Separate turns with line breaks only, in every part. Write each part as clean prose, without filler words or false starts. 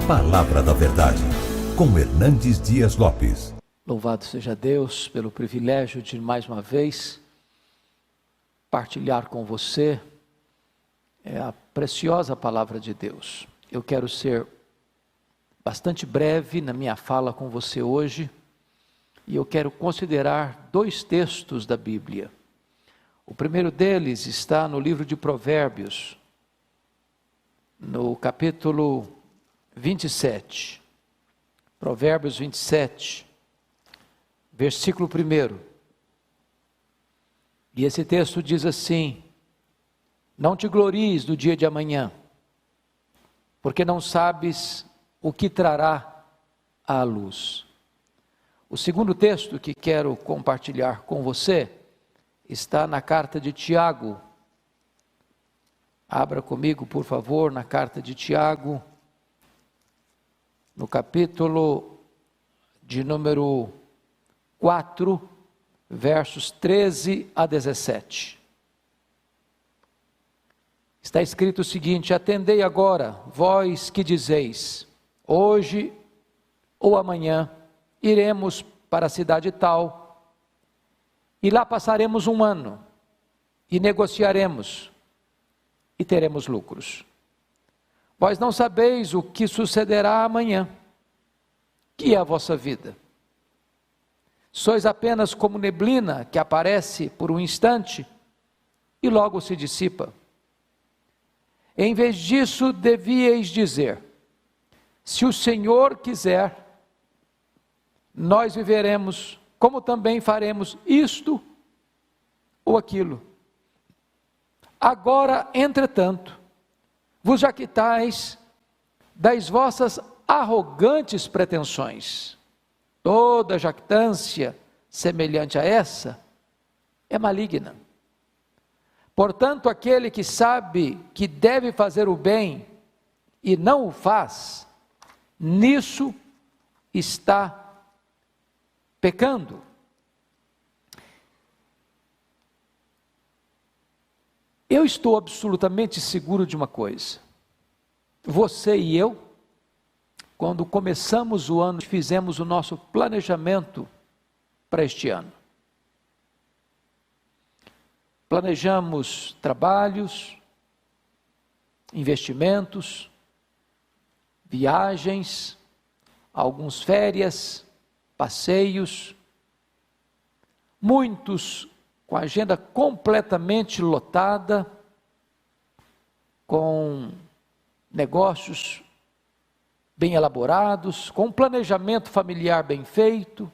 Palavra da Verdade, com Hernandes Dias Lopes.
Louvado seja Deus pelo privilégio de mais uma vez partilhar com você a preciosa palavra de Deus. Eu quero ser bastante breve na minha fala com você hoje e eu quero considerar dois textos da Bíblia. O primeiro deles está no livro de Provérbios, no capítulo 27, Provérbios 27, versículo 1. E esse texto diz assim: não te glories do dia de amanhã, porque não sabes o que trará à luz. O segundo texto que quero compartilhar com você está na carta de Tiago. Abra comigo, por favor, na carta de Tiago, no capítulo de número 4, versos 13 a 17. Está escrito o seguinte: atendei agora, vós que dizeis, hoje ou amanhã iremos para a cidade tal, e lá passaremos um ano, e negociaremos, e teremos lucros. Vós não sabeis o que sucederá amanhã, que é a vossa vida. Sois apenas como neblina que aparece por um instante e logo se dissipa. Em vez disso, devíeis dizer: se o Senhor quiser, nós viveremos, como também faremos isto ou aquilo. Agora, entretanto, vos jactais das vossas arrogantes pretensões. Toda jactância semelhante a essa é maligna. Portanto, aquele que sabe que deve fazer o bem e não o faz, nisso está pecando. Eu estou absolutamente seguro de uma coisa: você e eu, quando começamos o ano, fizemos o nosso planejamento para este ano. Planejamos trabalhos, investimentos, viagens, algumas férias, passeios, muitos com a agenda completamente lotada, com negócios bem elaborados, com um planejamento familiar bem feito.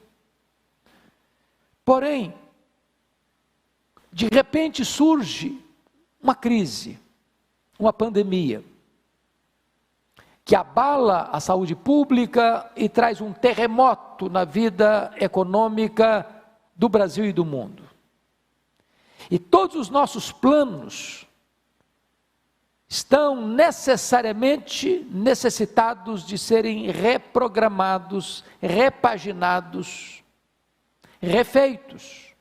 Porém, de repente surge uma crise, uma pandemia, que abala a saúde pública e traz um terremoto na vida econômica do Brasil e do mundo. E todos os nossos planos estão necessariamente necessitados de serem reprogramados, repaginados, refeitos.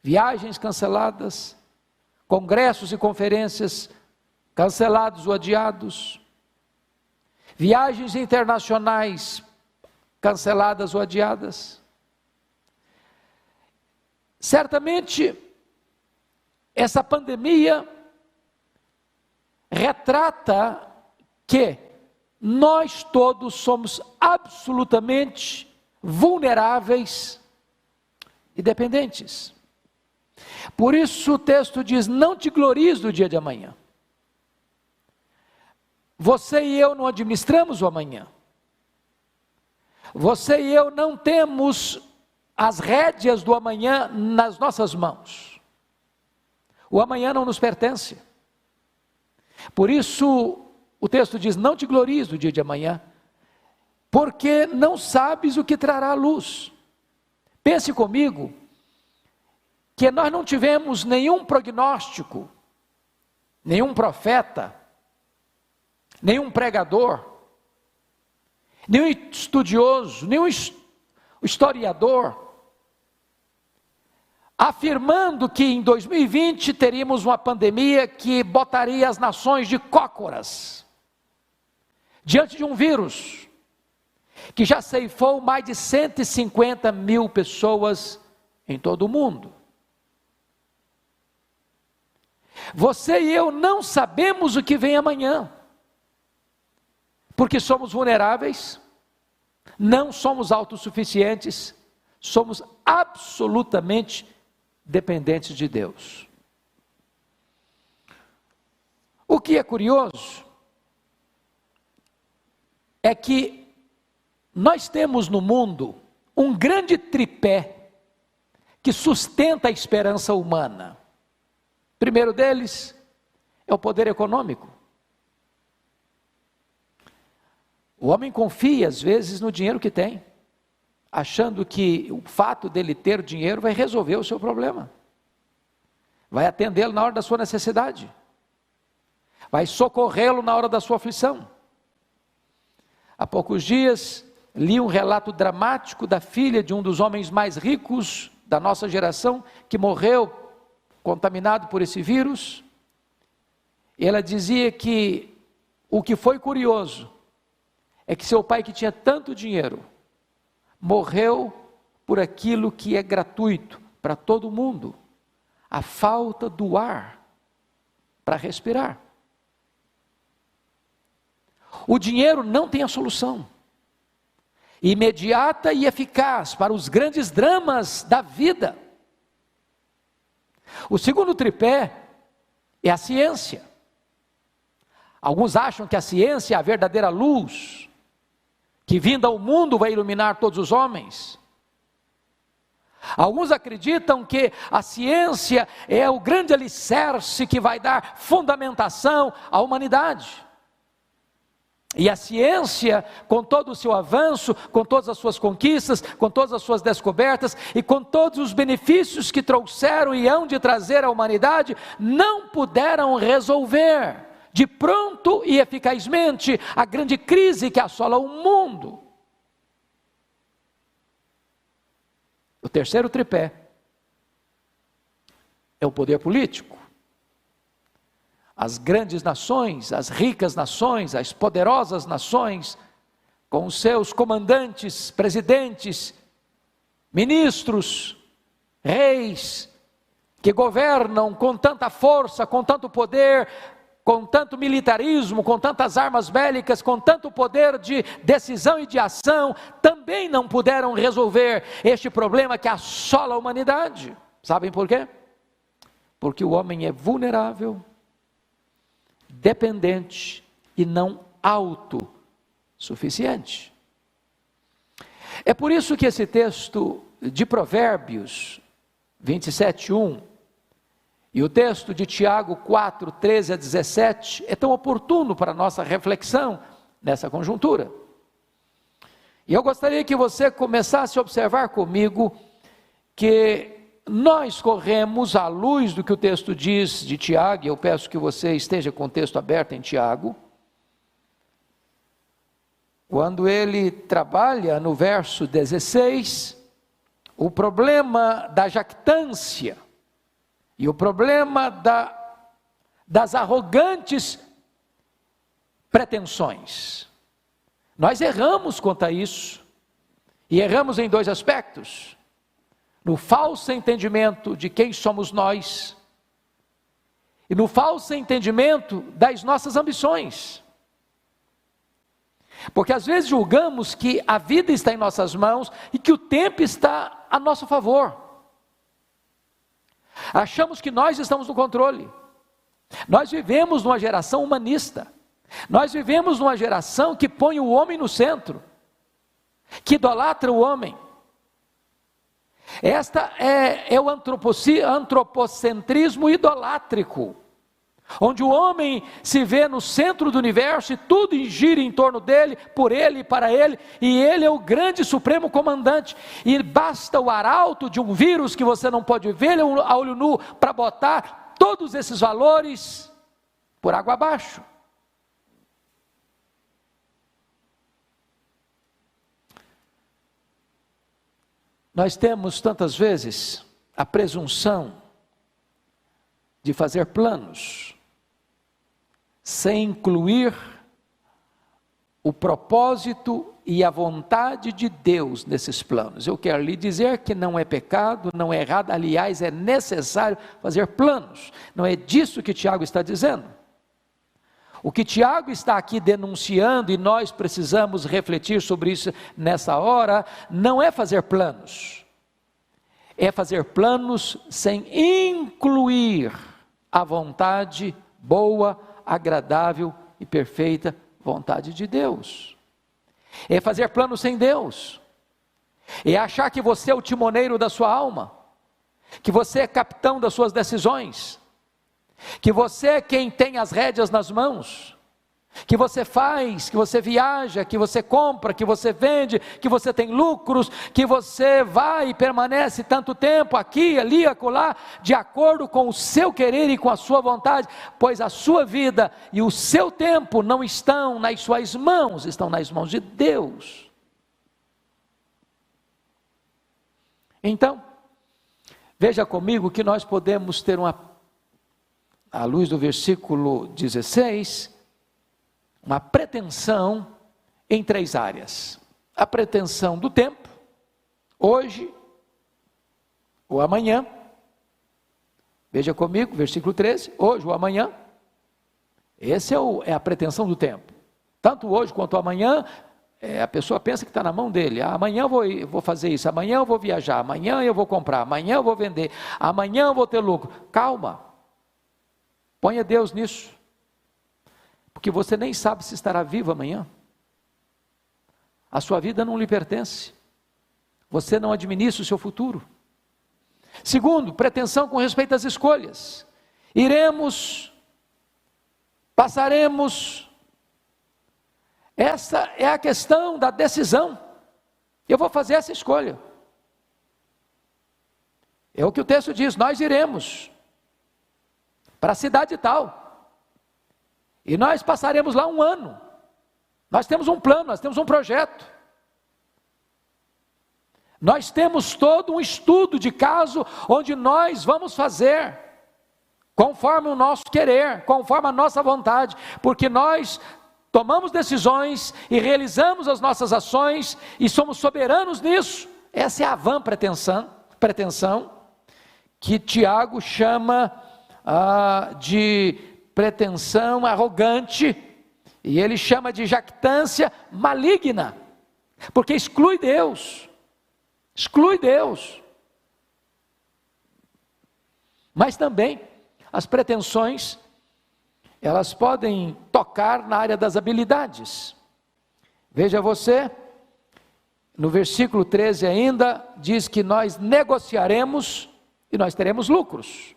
Viagens canceladas, congressos e conferências cancelados ou adiados, viagens internacionais canceladas ou adiadas. Certamente, essa pandemia retrata que nós todos somos absolutamente vulneráveis e dependentes. Por isso o texto diz: não te glories do dia de amanhã. Você e eu não administramos o amanhã. Você e eu não temos as rédeas do amanhã nas nossas mãos. O amanhã não nos pertence. Por isso o texto diz: não te glories do dia de amanhã, porque não sabes o que trará a luz. Pense comigo que nós não tivemos nenhum prognóstico, nenhum profeta, nenhum pregador, nenhum estudioso, nenhum historiador, afirmando que em 2020 teríamos uma pandemia que botaria as nações de cócoras, diante de um vírus que já ceifou mais de 150 mil pessoas em todo o mundo. Você e eu não sabemos o que vem amanhã, porque somos vulneráveis, não somos autossuficientes, somos absolutamente dependentes de Deus. O que é curioso é que nós temos no mundo um grande tripé que sustenta a esperança humana. O primeiro deles é o poder econômico. O homem confia às vezes no dinheiro que tem, achando que o fato dele ter dinheiro vai resolver o seu problema, vai atendê-lo na hora da sua necessidade, vai socorrê-lo na hora da sua aflição. Há poucos dias li um relato dramático da filha de um dos homens mais ricos da nossa geração, que morreu contaminado por esse vírus. E ela dizia que o que foi curioso é que seu pai, que tinha tanto dinheiro, morreu por aquilo que é gratuito para todo mundo: a falta do ar para respirar. O dinheiro não tem a solução imediata e eficaz para os grandes dramas da vida. O segundo tripé é a ciência. Alguns acham que a ciência é a verdadeira luz, que vinda ao mundo vai iluminar todos os homens. Alguns acreditam que a ciência é o grande alicerce que vai dar fundamentação à humanidade. E a ciência, com todo o seu avanço, com todas as suas conquistas, com todas as suas descobertas e com todos os benefícios que trouxeram e hão de trazer à humanidade, não puderam resolver de pronto e eficazmente a grande crise que assola o mundo. O terceiro tripé é o poder político. As grandes nações, as ricas nações, as poderosas nações, com os seus comandantes, presidentes, ministros, reis, que governam com tanta força, com tanto poder, com tanto militarismo, com tantas armas bélicas, com tanto poder de decisão e de ação, também não puderam resolver este problema que assola a humanidade. Sabem por quê? Porque o homem é vulnerável, dependente e não autossuficiente. É por isso que esse texto de Provérbios 27:1 e o texto de Tiago 4:13-17 é tão oportuno para a nossa reflexão nessa conjuntura. E eu gostaria que você começasse a observar comigo que nós corremos à luz do que o texto diz de Tiago, e eu peço que você esteja com o texto aberto em Tiago, quando ele trabalha no verso 16, o problema da jactância, e o problema das arrogantes pretensões. Nós erramos quanto a isso, e erramos em dois aspectos: no falso entendimento de quem somos nós, e no falso entendimento das nossas ambições. Porque às vezes julgamos que a vida está em nossas mãos e que o tempo está a nosso favor. Achamos que nós estamos no controle. Nós vivemos numa geração humanista. Nós vivemos numa geração que põe o homem no centro, que idolatra o homem. Esta é o antropocentrismo idolátrico, onde o homem se vê no centro do universo e tudo gira em torno dele, por ele e para ele, e ele é o grande supremo comandante, e basta o arauto de um vírus que você não pode ver a olho nu para botar todos esses valores por água abaixo. Nós temos tantas vezes a presunção de fazer planos sem incluir o propósito e a vontade de Deus nesses planos. Eu quero lhe dizer que não é pecado, não é errado, aliás, é necessário fazer planos. Não é disso que Tiago está dizendo. O que Tiago está aqui denunciando, e nós precisamos refletir sobre isso nessa hora, não é fazer planos. É fazer planos sem incluir a vontade boa, agradável e perfeita vontade de Deus. É fazer planos sem Deus. É achar que você é o timoneiro da sua alma, que você é capitão das suas decisões, que você é quem tem as rédeas nas mãos, que você faz, que você viaja, que você compra, que você vende, que você tem lucros, que você vai e permanece tanto tempo aqui, ali, acolá, de acordo com o seu querer e com a sua vontade, pois a sua vida e o seu tempo não estão nas suas mãos, estão nas mãos de Deus. Então, veja comigo que nós podemos ter à luz do versículo 16, uma pretensão em 3 áreas. A pretensão do tempo, hoje ou amanhã. Veja comigo, versículo 13, hoje ou amanhã. Essa é a pretensão do tempo. Tanto hoje quanto amanhã, a pessoa pensa que está na mão dele. Amanhã eu vou fazer isso, amanhã eu vou viajar, amanhã eu vou comprar, amanhã eu vou vender, amanhã eu vou ter lucro. Calma, ponha Deus nisso. Porque você nem sabe se estará vivo amanhã. A sua vida não lhe pertence. Você não administra o seu futuro. Segundo, pretensão com respeito às escolhas. Iremos, passaremos. Essa é a questão da decisão. Eu vou fazer essa escolha. É o que o texto diz, nós iremos para a cidade tal. E nós passaremos lá 1 ano. Nós temos um plano, nós temos um projeto. Nós temos todo um estudo de caso, onde nós vamos fazer, conforme o nosso querer, conforme a nossa vontade, porque nós tomamos decisões e realizamos as nossas ações, e somos soberanos nisso. Essa é a vã pretensão, que Tiago chama de pretensão arrogante, e ele chama de jactância maligna, porque exclui Deus, mas também as pretensões, elas podem tocar na área das habilidades. Veja você, no versículo 13 ainda, diz que nós negociaremos e nós teremos lucros.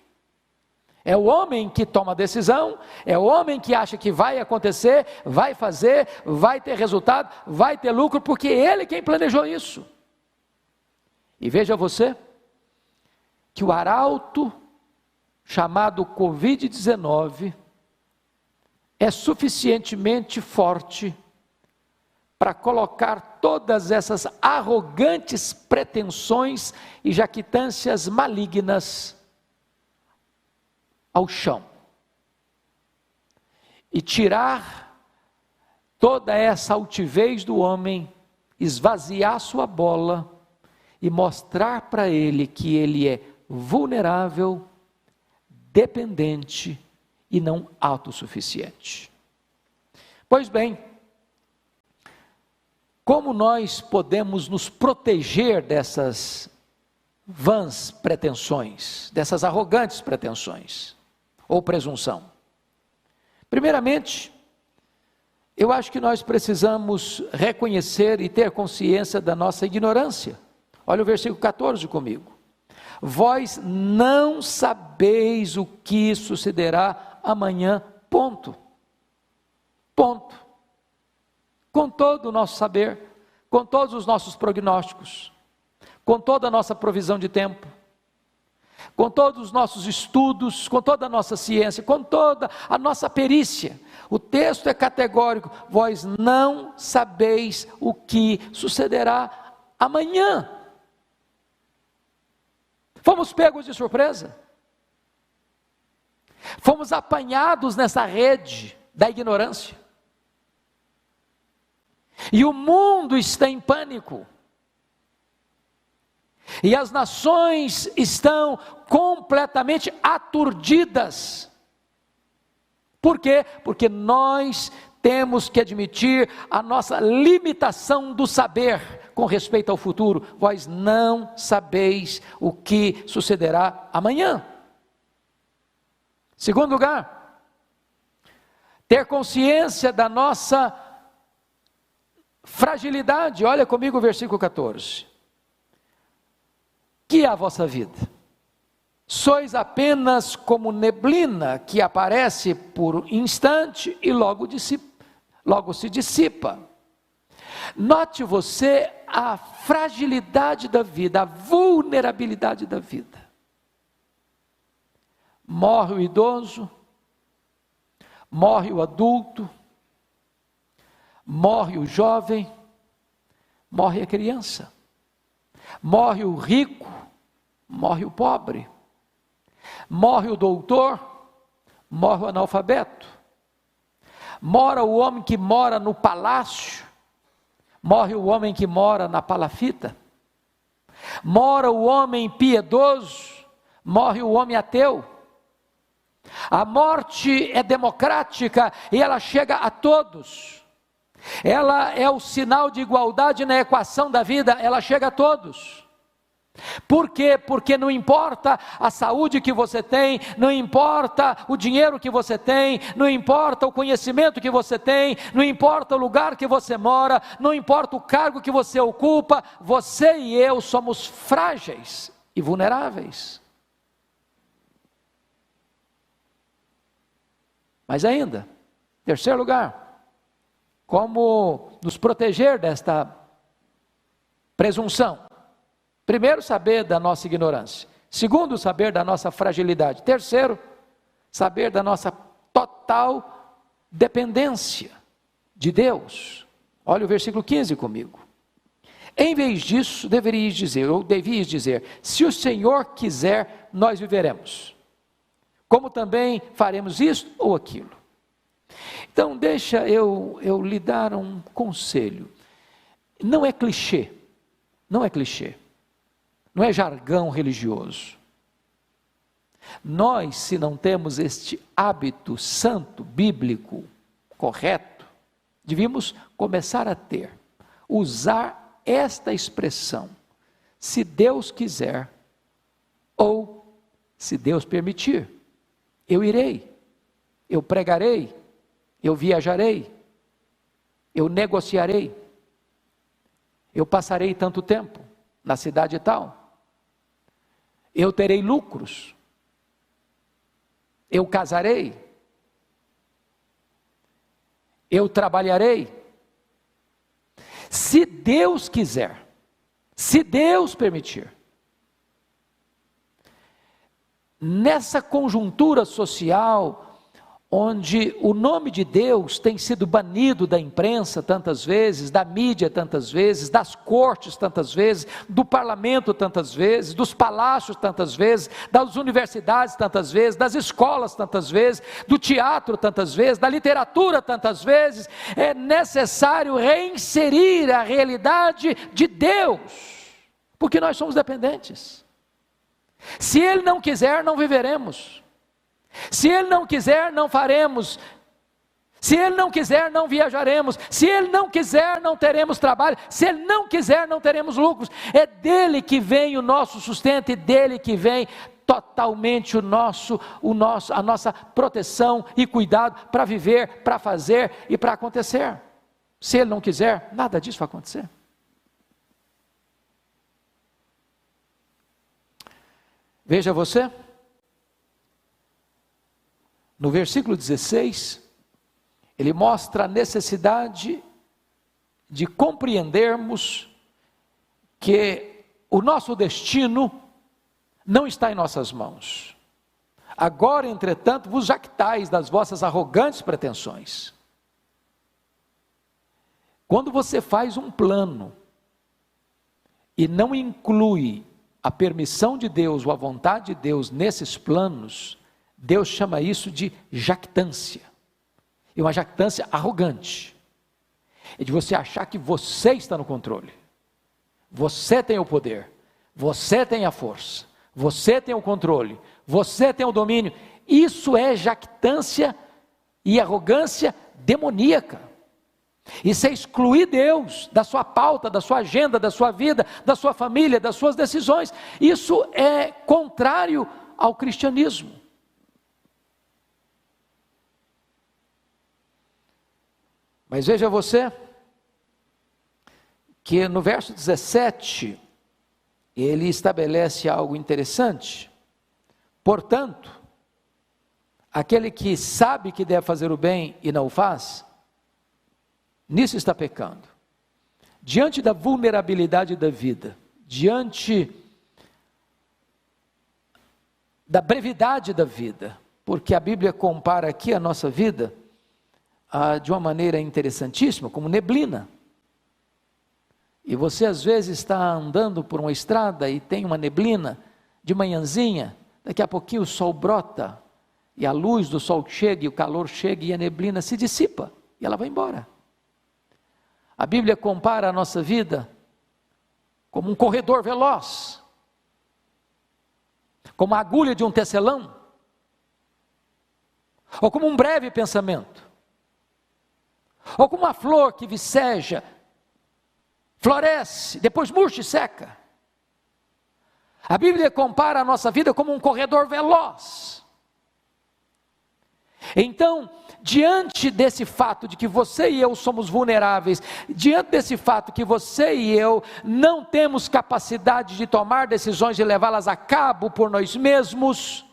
É o homem que toma a decisão, é o homem que acha que vai acontecer, vai fazer, vai ter resultado, vai ter lucro, porque ele é quem planejou isso. E veja você, que o arauto chamado Covid-19 é suficientemente forte para colocar todas essas arrogantes pretensões e jactâncias malignas ao chão, e tirar toda essa altivez do homem, esvaziar sua bola, e mostrar para ele que ele é vulnerável, dependente e não autossuficiente. Pois bem, como nós podemos nos proteger dessas vãs pretensões, dessas arrogantes pretensões, ou presunção? Primeiramente, eu acho que nós precisamos reconhecer e ter consciência da nossa ignorância. Olha o versículo 14 comigo. Vós não sabeis o que sucederá amanhã, ponto. Com todo o nosso saber, com todos os nossos prognósticos, com toda a nossa provisão de tempo, com todos os nossos estudos, com toda a nossa ciência, com toda a nossa perícia, o texto é categórico: vós não sabeis o que sucederá amanhã. Fomos pegos de surpresa, fomos apanhados nessa rede da ignorância. E o mundo está em pânico. E as nações estão completamente aturdidas. Por quê? Porque nós temos que admitir a nossa limitação do saber com respeito ao futuro. Vós não sabeis o que sucederá amanhã. Segundo lugar, ter consciência da nossa fragilidade. Olha comigo o versículo 14. Que é a vossa vida? Sois apenas como neblina que aparece por instante e logo se dissipa. Note você a fragilidade da vida, a vulnerabilidade da vida. Morre o idoso, morre o adulto, morre o jovem, morre a criança, morre o rico, morre o pobre, morre o doutor, morre o analfabeto, morre o homem que mora no palácio, morre o homem que mora na palafita, morre o homem piedoso, morre o homem ateu. A morte é democrática e ela chega a todos. Ela é o sinal de igualdade na equação da vida, ela chega a todos. Por quê? Porque não importa a saúde que você tem, não importa o dinheiro que você tem, não importa o conhecimento que você tem, não importa o lugar que você mora, não importa o cargo que você ocupa, você e eu somos frágeis e vulneráveis. Mas ainda, terceiro lugar, como nos proteger desta presunção? Primeiro, saber da nossa ignorância. Segundo, saber da nossa fragilidade. Terceiro, saber da nossa total dependência de Deus. Olha o versículo 15 comigo. Em vez disso, devias dizer, se o Senhor quiser, nós viveremos. Como também faremos isto ou aquilo. Então, deixa eu lhe dar um conselho. Não é clichê, não é clichê. Não é jargão religioso. Nós, se não temos este hábito santo, bíblico, correto, devíamos começar a ter, usar esta expressão, se Deus quiser, ou se Deus permitir, eu irei, eu pregarei, eu viajarei, eu negociarei, eu passarei tanto tempo na cidade tal, eu terei lucros, eu casarei, eu trabalharei. Se Deus quiser, se Deus permitir. Nessa conjuntura social, onde o nome de Deus tem sido banido da imprensa tantas vezes, da mídia tantas vezes, das cortes tantas vezes, do parlamento tantas vezes, dos palácios tantas vezes, das universidades tantas vezes, das escolas tantas vezes, do teatro tantas vezes, da literatura tantas vezes, é necessário reinserir a realidade de Deus, porque nós somos dependentes. Se Ele não quiser, não viveremos. Se Ele não quiser, não faremos. Se Ele não quiser, não viajaremos. Se Ele não quiser, não teremos trabalho. Se Ele não quiser, não teremos lucros. É dele que vem o nosso sustento e dele que vem totalmente a nossa proteção e cuidado para viver, para fazer e para acontecer. Se Ele não quiser, nada disso vai acontecer. Veja você. No versículo 16, ele mostra a necessidade de compreendermos que o nosso destino não está em nossas mãos. Agora, entretanto, vos jactais das vossas arrogantes pretensões. Quando você faz um plano e não inclui a permissão de Deus ou a vontade de Deus nesses planos, Deus chama isso de jactância, e uma jactância arrogante. É de você achar que você está no controle. Você tem o poder, você tem a força, você tem o controle, você tem o domínio. Isso é jactância e arrogância demoníaca. Isso é excluir Deus da sua pauta, da sua agenda, da sua vida, da sua família, das suas decisões. Isso é contrário ao cristianismo. Mas veja você, que no verso 17, ele estabelece algo interessante. Portanto, aquele que sabe que deve fazer o bem e não o faz, nisso está pecando. Diante da vulnerabilidade da vida, diante da brevidade da vida, porque a Bíblia compara aqui a nossa vida de uma maneira interessantíssima, como neblina. E você às vezes está andando por uma estrada e tem uma neblina de manhãzinha, daqui a pouquinho o sol brota, e a luz do sol chega, e o calor chega, e a neblina se dissipa, e ela vai embora. A Bíblia compara a nossa vida como um corredor veloz, como a agulha de um tecelão, ou como um breve pensamento, ou como uma flor que viceja, floresce, depois murcha e seca. A Bíblia compara a nossa vida como um corredor veloz. Então, diante desse fato de que você e eu somos vulneráveis, diante desse fato que você e eu não temos capacidade de tomar decisões e levá-las a cabo por nós mesmos,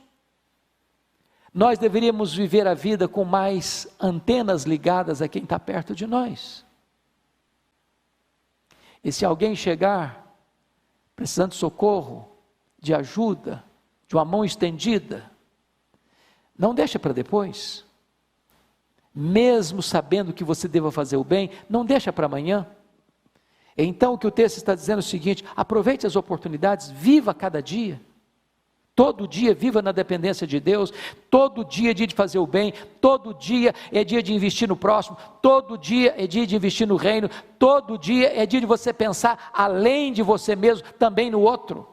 nós deveríamos viver a vida com mais antenas ligadas a quem está perto de nós. E se alguém chegar precisando de socorro, de ajuda, de uma mão estendida, não deixa para depois. Mesmo sabendo que você deva fazer o bem, não deixa para amanhã. Então o que o texto está dizendo é o seguinte: aproveite as oportunidades, viva cada dia. Todo dia viva na dependência de Deus, todo dia é dia de fazer o bem, todo dia é dia de investir no próximo, todo dia é dia de investir no reino, todo dia é dia de você pensar além de você mesmo, também no outro.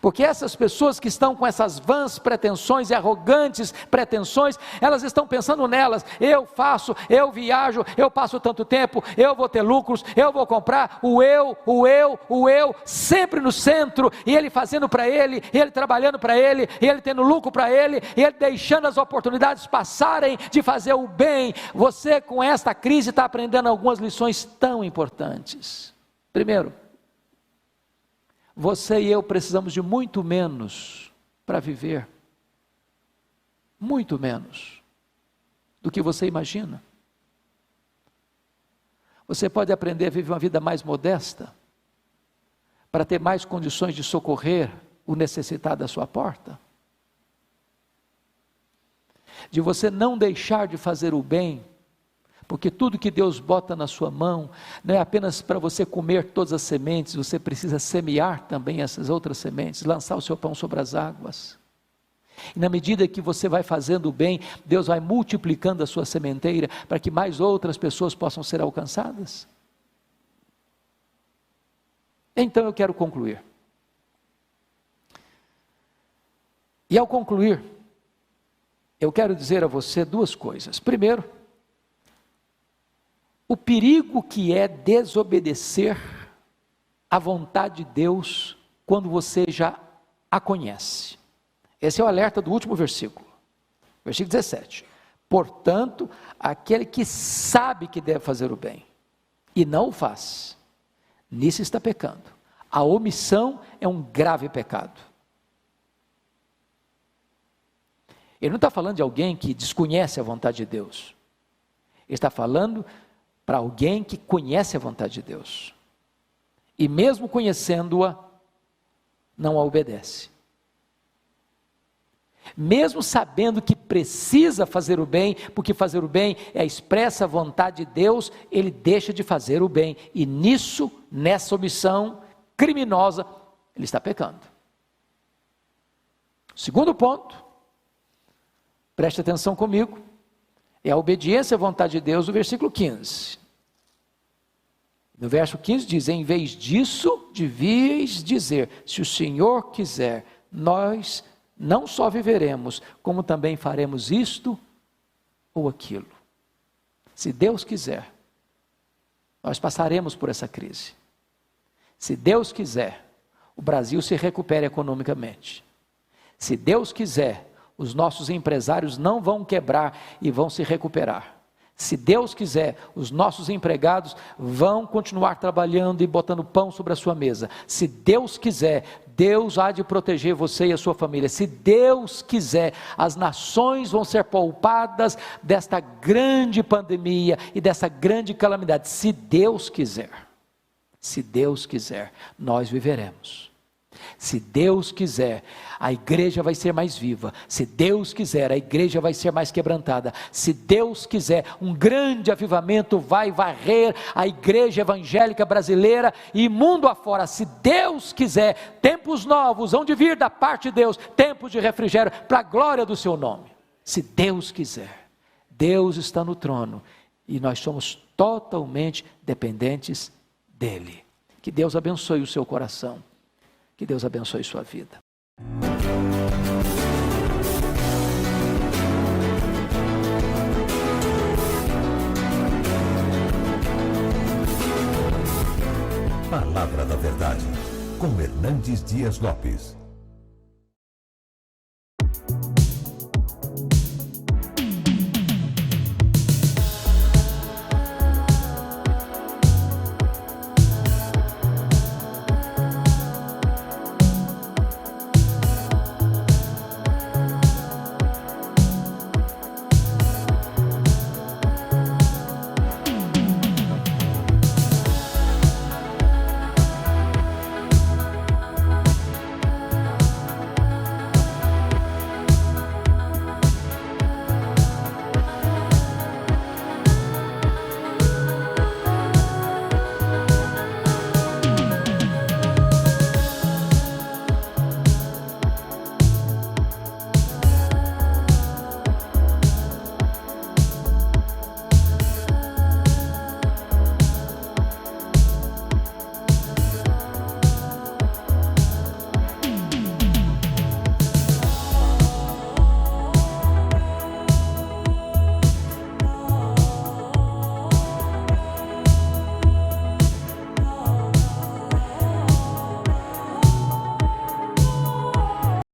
Porque essas pessoas que estão com essas vãs pretensões e arrogantes pretensões, elas estão pensando nelas: eu faço, eu viajo, eu passo tanto tempo, eu vou ter lucros, eu vou comprar, o eu, sempre no centro, e ele fazendo para ele, e ele trabalhando para ele, e ele tendo lucro para ele, e ele deixando as oportunidades passarem de fazer o bem. Você com esta crise está aprendendo algumas lições tão importantes. Primeiro, você e eu precisamos de muito menos para viver, muito menos do que você imagina. Você pode aprender a viver uma vida mais modesta, para ter mais condições de socorrer o necessitado à sua porta, de você não deixar de fazer o bem, porque tudo que Deus bota na sua mão, não é apenas para você comer todas as sementes, você precisa semear também essas outras sementes, lançar o seu pão sobre as águas, e na medida que você vai fazendo o bem, Deus vai multiplicando a sua sementeira, para que mais outras pessoas possam ser alcançadas. Então eu quero concluir, e ao concluir, eu quero dizer a você duas coisas. Primeiro, o perigo que é desobedecer à vontade de Deus quando você já a conhece. Esse é o alerta do último versículo, versículo 17. Portanto, aquele que sabe que deve fazer o bem e não o faz, nisso está pecando. A omissão é um grave pecado. Ele não está falando de alguém que desconhece a vontade de Deus. Ele está falando para alguém que conhece a vontade de Deus, e mesmo conhecendo-a, não a obedece. Mesmo sabendo que precisa fazer o bem, porque fazer o bem é a expressa vontade de Deus, ele deixa de fazer o bem, e nisso, nessa omissão criminosa, ele está pecando. Segundo ponto, preste atenção comigo, é a obediência à vontade de Deus, o versículo 15. No verso 15 diz: em vez disso, devíeis dizer, se o Senhor quiser, nós não só viveremos, como também faremos isto ou aquilo. Se Deus quiser, nós passaremos por essa crise. Se Deus quiser, o Brasil se recupera economicamente. Se Deus quiser, os nossos empresários não vão quebrar e vão se recuperar. Se Deus quiser, os nossos empregados vão continuar trabalhando e botando pão sobre a sua mesa. Se Deus quiser, Deus há de proteger você e a sua família. Se Deus quiser, as nações vão ser poupadas desta grande pandemia e dessa grande calamidade. Se Deus quiser, nós viveremos. Se Deus quiser, a igreja vai ser mais viva. Se Deus quiser, a igreja vai ser mais quebrantada. Se Deus quiser, um grande avivamento vai varrer a igreja evangélica brasileira e mundo afora. Se Deus quiser, tempos novos hão de vir da parte de Deus, tempos de refrigério para a glória do seu nome. Se Deus quiser, Deus está no trono e nós somos totalmente dependentes dele. Que Deus abençoe o seu coração. Que Deus abençoe sua vida.
Palavra da Verdade, com Hernandes Dias Lopes.